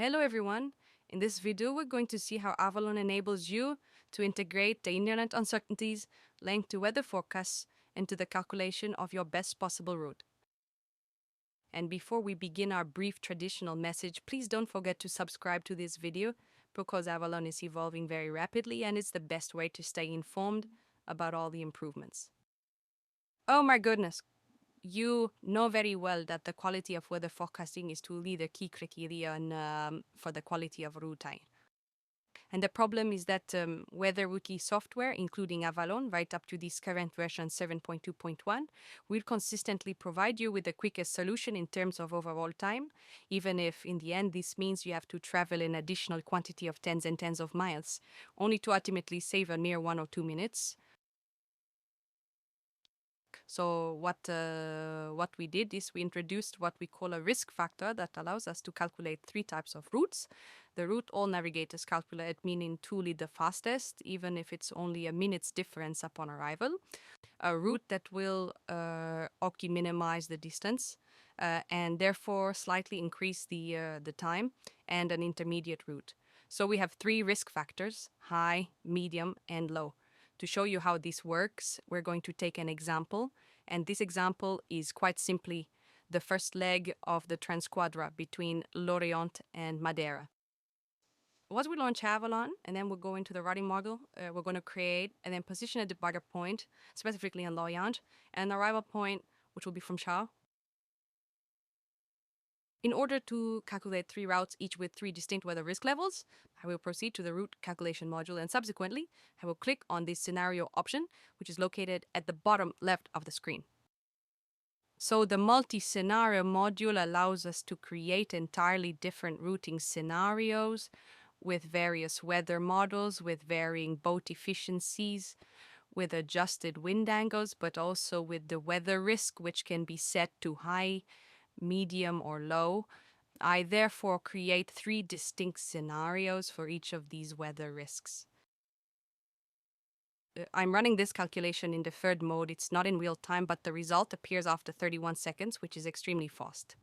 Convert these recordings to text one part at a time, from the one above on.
Hello everyone! In this video, we're going to see how Avalon enables you to integrate the internet uncertainties linked to weather forecasts into the calculation of your best possible route. And before we begin our brief traditional message, please don't forget to subscribe to this video because Avalon is evolving very rapidly and it's the best way to stay informed about all the improvements. Oh my goodness! You know very well that the quality of weather forecasting is truly the key criterion for the quality of routing. And the problem is that weather wiki software, including Avalon, right up to this current version 7.2.1, will consistently provide you with the quickest solution in terms of overall time, even if in the end this means you have to travel an additional quantity of tens and tens of miles, only to ultimately save a mere 1 or 2 minutes. So what we did is we introduced what we call a risk factor that allows us to calculate 3 types of routes. The route all navigators calculate, meaning truly the fastest, even if it's only a minute's difference upon arrival. A route that will minimize the distance and therefore slightly increase the time, and an intermediate route. So we have 3 risk factors: high, medium, and low. To show you how this works, we're going to take an example, and this example is quite simply the first leg of the Transquadra between Lorient and Madeira. Once we launch Avalon, and then we'll go into the routing model, we're going to create and then position a departure point, specifically in Lorient, and an arrival point, which will be from Charles. In order to calculate 3 routes, each with 3 distinct weather risk levels, I will proceed to the route calculation module, and subsequently, I will click on this scenario option, which is located at the bottom left of the screen. So the multi-scenario module allows us to create entirely different routing scenarios with various weather models, with varying boat efficiencies, with adjusted wind angles, but also with the weather risk, which can be set to high, medium, or low. I therefore create 3 distinct scenarios for each of these weather risks. I'm running this calculation in deferred mode. It's not in real time, but the result appears after 31 seconds, which is extremely fast.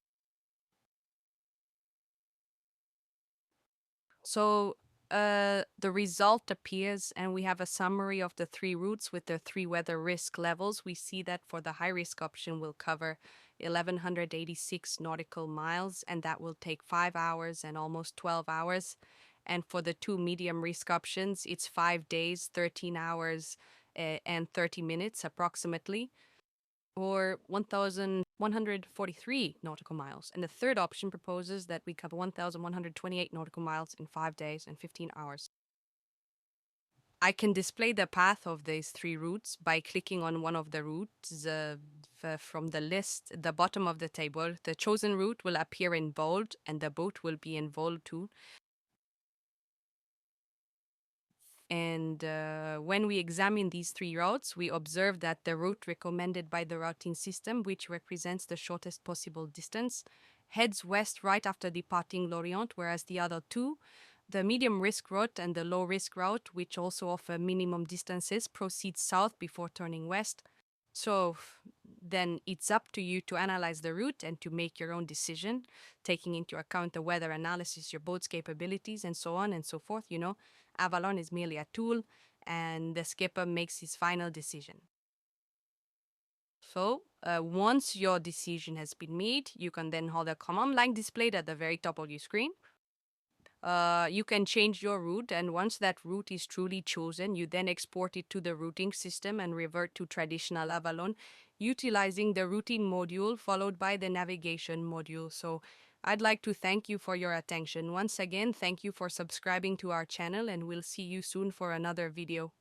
So the result appears, and we have a summary of the 3 routes with their 3 weather risk levels. We see that for the high risk option, we'll cover 1,186 nautical miles, and that will take 5 hours and almost 12 hours. And for the 2 medium risk options, it's 5 days, 13 hours, and 30 minutes approximately, or 1,143 nautical miles. And the third option proposes that we cover 1,128 nautical miles in 5 days and 15 hours. I can display the path of these 3 routes by clicking on one of the routes from the list at the bottom of the table. The chosen route will appear in bold, and the boat will be in bold too. And when we examine these 3 routes, we observe that the route recommended by the routing system, which represents the shortest possible distance, heads west right after departing Lorient, whereas the other 2, the medium risk route and the low risk route, which also offer minimum distances, proceed south before turning west. So then it's up to you to analyze the route and to make your own decision, taking into account the weather analysis, your boat's capabilities, and so on and so forth. You know, Avalon is merely a tool, and the skipper makes his final decision. So once your decision has been made, you can then hold a command line displayed at the very top of your screen. You can change your route, and once that route is truly chosen, you then export it to the routing system and revert to traditional Avalon, utilizing the routing module followed by the navigation module. So I'd like to thank you for your attention. Once again, thank you for subscribing to our channel, and we'll see you soon for another video.